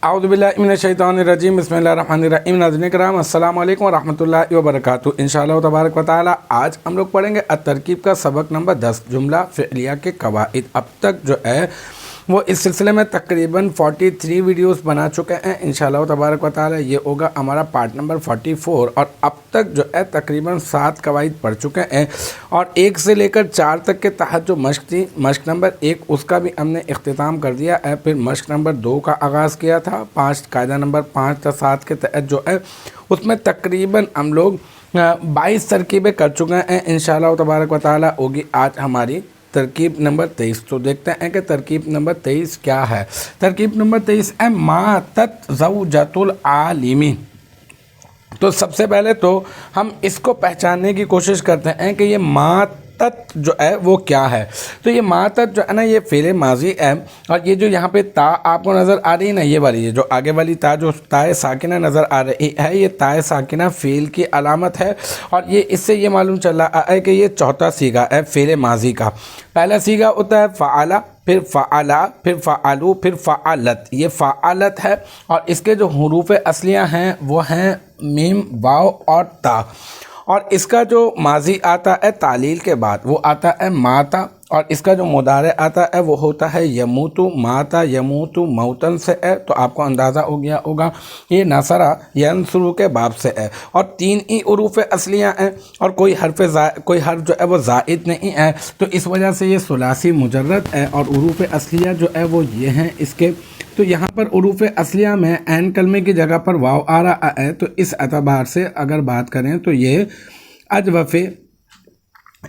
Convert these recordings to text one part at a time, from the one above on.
اعوذ باللہ من الشیطان الرجیم، بسم اللہ الرحمن الرحیم۔ ناظرین کرام، السلام علیکم ورحمۃ اللہ وبرکاتہ۔ انشاءاللہ تبارک و تعالی آج ہم لوگ پڑھیں گے الترکیب کا سبق نمبر 10، جملہ فعلیہ کے قواعد۔ اب تک جو ہے وہ اس سلسلے میں تقریباً 43 ویڈیوز بنا چکے ہیں۔ انشاءاللہ تبارک و تعالی یہ ہوگا ہمارا پارٹ نمبر 44، اور اب تک جو ہے تقریباً 7 قواعد پڑھ چکے ہیں، اور 1 سے لے کر 4 تک کے تحت جو مشق تھی، مشق نمبر 1 اس کا بھی ہم نے اختتام کر دیا ہے۔ پھر مشق نمبر 2 کا آغاز کیا تھا، 5 قاعدہ نمبر 5 تا 7 کے تحت جو ہے اس میں تقریباً ہم لوگ 22 ترکیبیں کر چکے ہیں۔ انشاءاللہ تبارک و تعالی ہوگی آج ہماری ترکیب نمبر 23۔ تو دیکھتے ہیں کہ ترکیب نمبر 23 کیا ہے۔ ترکیب نمبر 23 ہے ماتت زوجۃ العالم۔ تو سب سے پہلے تو ہم اس کو پہچاننے کی کوشش کرتے ہیں کہ یہ ماتت جو ہے وہ کیا ہے۔ تو یہ ماتت جو ہے نا، یہ فعل ماضی ہے، اور یہ جو یہاں پہ تا آپ کو نظر آ رہی ہے نا، یہ والی جو آگے والی تا، جو تائے ساکنہ نظر آ رہی ہے، یہ تائے ساکنہ فعل کی علامت ہے، اور یہ اس سے یہ معلوم چل رہا ہے کہ یہ چوتھا صیغہ ہے فعل ماضی کا۔ پہلا صیغہ ہوتا ہے فعلا، پھر فعلا، پھر فعلو، پھر فعلت۔ یہ فعلت ہے، اور اس کے جو حروف اصلیہ ہیں وہ ہیں میم، واو اور تا، اور اس کا جو ماضی آتا ہے تعلیل کے بعد وہ آتا ہے ماتا، اور اس کا جو مضارع آتا ہے وہ ہوتا ہے یموتو۔ ماتا یموتو موتن سے ہے، تو آپ کو اندازہ ہو گیا ہوگا یہ نصرہ ینصرو کے باب سے ہے، اور 3 ہی حروف اصلیہ ہیں، اور کوئی حرف جو ہے وہ زائد نہیں ہے، تو اس وجہ سے یہ ثلاثی مجرد ہے، اور حروف اصلیہ جو ہے وہ یہ ہیں اس کے۔ تو یہاں پر حروف اصلیہ میں عین کلمے کی جگہ پر واو آ رہا ہے، تو اس اعتبار سے اگر بات کریں تو یہ اجوف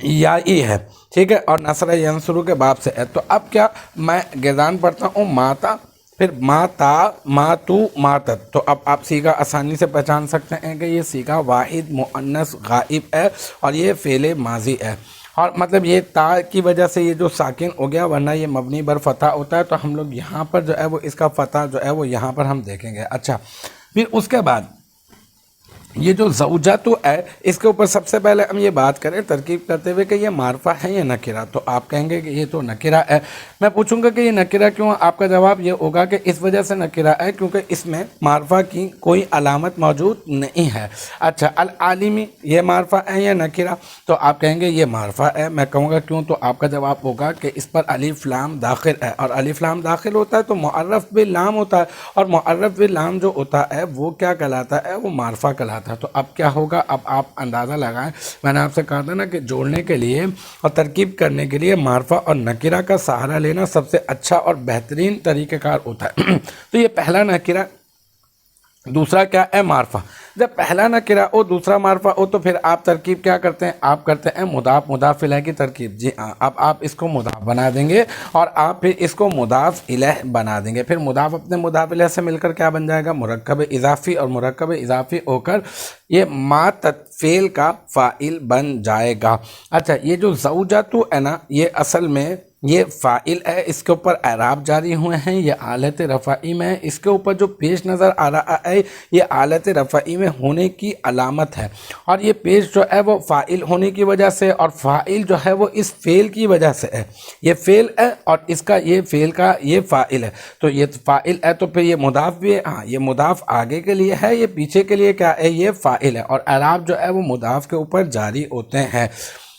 یائی ہے، ٹھیک ہے، اور نصر ینصرو کے باب سے ہے۔ تو اب کیا میں گیزان پڑھتا ہوں ماتا، پھر ماتا، ماتو، ماتت۔ تو اب آپ صیغہ آسانی سے پہچان سکتے ہیں کہ یہ صیغہ واحد مؤنث غائب ہے، اور یہ فعل ماضی ہے، اور مطلب یہ تا کی وجہ سے یہ جو ساکن ہو گیا، ورنہ یہ مبنی بر فتح ہوتا ہے۔ تو ہم لوگ یہاں پر جو ہے وہ اس کا فتح جو ہے وہ یہاں پر ہم دیکھیں گے۔ اچھا، پھر اس کے بعد یہ جو زوجۃ ہے، اس کے اوپر سب سے پہلے ہم یہ بات کریں ترکیب کرتے ہوئے کہ یہ معرفہ ہے یا نکرہ۔ تو آپ کہیں گے کہ یہ تو نکرہ ہے۔ میں پوچھوں گا کہ یہ نکرہ کیوں ہے؟ آپ کا جواب یہ ہوگا کہ اس وجہ سے نکرہ ہے کیونکہ اس میں معرفہ کی کوئی علامت موجود نہیں ہے۔ اچھا، العالمی یہ معرفہ ہے یا نکرہ؟ تو آپ کہیں گے یہ معرفہ ہے۔ میں کہوں گا کیوں؟ تو آپ کا جواب ہوگا کہ اس پر الف لام داخل ہے، اور الف لام داخل ہوتا ہے تو معرف باللام ہوتا ہے، اور معرف باللام جو ہوتا ہے وہ کیا کہلاتا ہے؟ وہ معرفہ کہلاتا ہے۔ تو اب کیا ہوگا؟ اب آپ اندازہ لگائیں، میں نے آپ سے کہا تھا نا کہ جوڑنے کے لیے اور ترکیب کرنے کے لیے معرفہ اور نکرہ کا سہارا لینا سب سے اچھا اور بہترین طریقہ کار ہوتا ہے۔ تو یہ پہلا نکرہ، دوسرا کیا ہے؟ معرفہ۔ جب پہلا نکرہ ہو دوسرا معرفہ ہو تو پھر آپ ترکیب کیا کرتے ہیں؟ آپ کرتے ہیں مضاف مضاف الیہ کی ترکیب۔ جی ہاں، اب آپ اس کو مضاف بنا دیں گے، اور آپ پھر اس کو مضاف الیہ بنا دیں گے۔ پھر مضاف اپنے مضاف الیہ سے مل کر کیا بن جائے گا؟ مرکب اضافی، اور مرکب اضافی ہو کر یہ ماتت فعل کا فاعل بن جائے گا۔ اچھا، یہ جو زوجۃ ہے نا، یہ اصل میں یہ فاعل ہے، اس کے اوپر اعراب جاری ہوئے ہیں، یہ حالت رفعی میں ہے۔ اس کے اوپر جو پیش نظر آ رہا ہے یہ حالت رفعی میں ہونے کی علامت ہے، اور یہ پیش جو ہے وہ فاعل ہونے کی وجہ سے، اور فاعل جو ہے وہ اس فعل کی وجہ سے ہے۔ یہ فعل ہے، اور اس کا یہ فعل کا یہ فاعل ہے، تو یہ فاعل ہے تو پھر یہ مضاف بھی ہے۔ ہاں، یہ مضاف آگے کے لیے ہے، یہ پیچھے کے لیے کیا ہے؟ یہ فاعل ہے، اور اعراب جو ہے وہ مضاف کے اوپر جاری ہوتے ہیں۔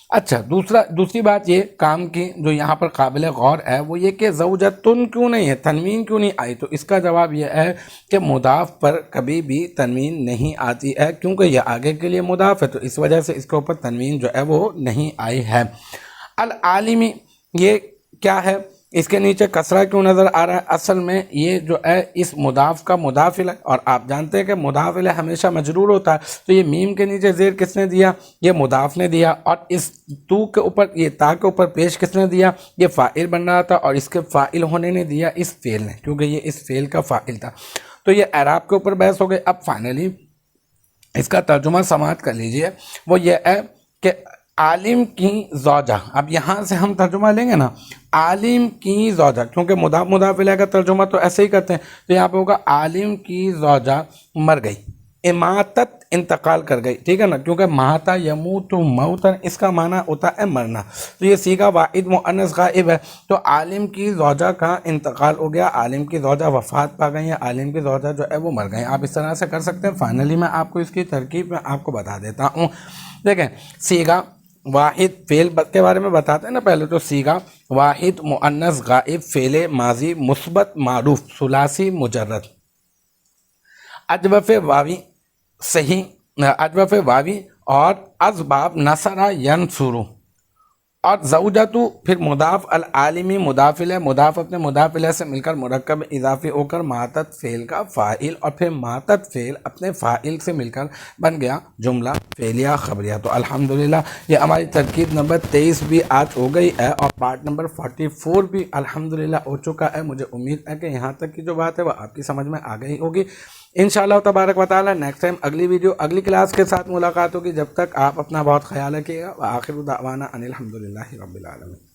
اچھا، دوسری بات یہ کام کی جو یہاں پر قابل غور ہے وہ یہ کہ زوجتن کیوں نہیں ہے، تنوین کیوں نہیں آئی؟ تو اس کا جواب یہ ہے کہ مضاف پر کبھی بھی تنوین نہیں آتی ہے، کیونکہ یہ آگے کے لیے مضاف ہے، تو اس وجہ سے اس کے اوپر تنوین جو ہے وہ نہیں آئی ہے۔ العالمی یہ کیا ہے؟ اس کے نیچے کسرہ کیوں نظر آ رہا ہے؟ اصل میں یہ جو ہے اس مضاف کا مضاف الیہ، اور آپ جانتے ہیں کہ مضاف الیہ ہمیشہ مجرور ہوتا ہے، تو یہ میم کے نیچے زیر کس نے دیا؟ یہ مضاف نے دیا، اور اس تو کے اوپر، یہ تا کے اوپر پیش کس نے دیا؟ یہ فاعل بن رہا تھا، اور اس کے فاعل ہونے نے دیا اس فعل نے، کیونکہ یہ اس فعل کا فاعل تھا۔ تو یہ اعراب کے اوپر بحث ہو گئی۔ اب فائنلی اس کا ترجمہ سماعت کر لیجئے، وہ یہ ہے کہ عالم کی زوجہ، اب یہاں سے ہم ترجمہ لیں گے نا، عالم کی زوجہ، کیونکہ مضاف مضاف الیہ کا ترجمہ تو ایسے ہی کرتے ہیں، تو یہاں پہ ہوگا عالم کی زوجہ مر گئی، اماتت انتقال کر گئی، ٹھیک ہے نا، کیونکہ ماتا یموت موتن اس کا معنی ہوتا ہے مرنا، تو یہ صیغہ واحد مؤنث غائب ہے، تو عالم کی زوجہ کا انتقال ہو گیا، عالم کی زوجہ وفات پا گئی ہیں، عالم کی زوجہ جو ہے وہ مر گئی ہیں، آپ اس طرح سے کر سکتے ہیں۔ فائنلی میں آپ کو اس کی ترکیب میں آپ کو بتا دیتا ہوں، دیکھیں صیغہ واحد فعل کے بارے میں بتاتے ہیں نا پہلے، تو صیغہ واحد مؤنث غائب فعل ماضی مثبت معروف ثلاثی مجرد، اجوف واوی صحیح، اجوف واوی اور اسباب نصرہ ینصرو، اور زوجتو پھر مضاف، العالمی مضاف الیہ، مضاف اپنے مضاف الیہ سے مل کر مرکب اضافی ہو کر ماتت فعل کا فاعل، اور پھر ماتت فعل اپنے فاعل سے مل کر بن گیا جملہ فعلیہ خبریہ۔ تو الحمدللہ یہ ہماری ترکیب نمبر 23 بھی آج ہو گئی ہے، اور پارٹ نمبر 44 بھی الحمدللہ ہو چکا ہے۔ مجھے امید ہے کہ یہاں تک کی جو بات ہے وہ آپ کی سمجھ میں آ گئی ہوگی انشاءاللہ تبارک و تعالی۔ نیکسٹ ٹائم اگلی ویڈیو اگلی کلاس کے ساتھ ملاقات ہوگی، جب تک آپ اپنا بہت خیال رکھیے گا۔ وآخر دعوانا ان الحمدللہ رب العالمین۔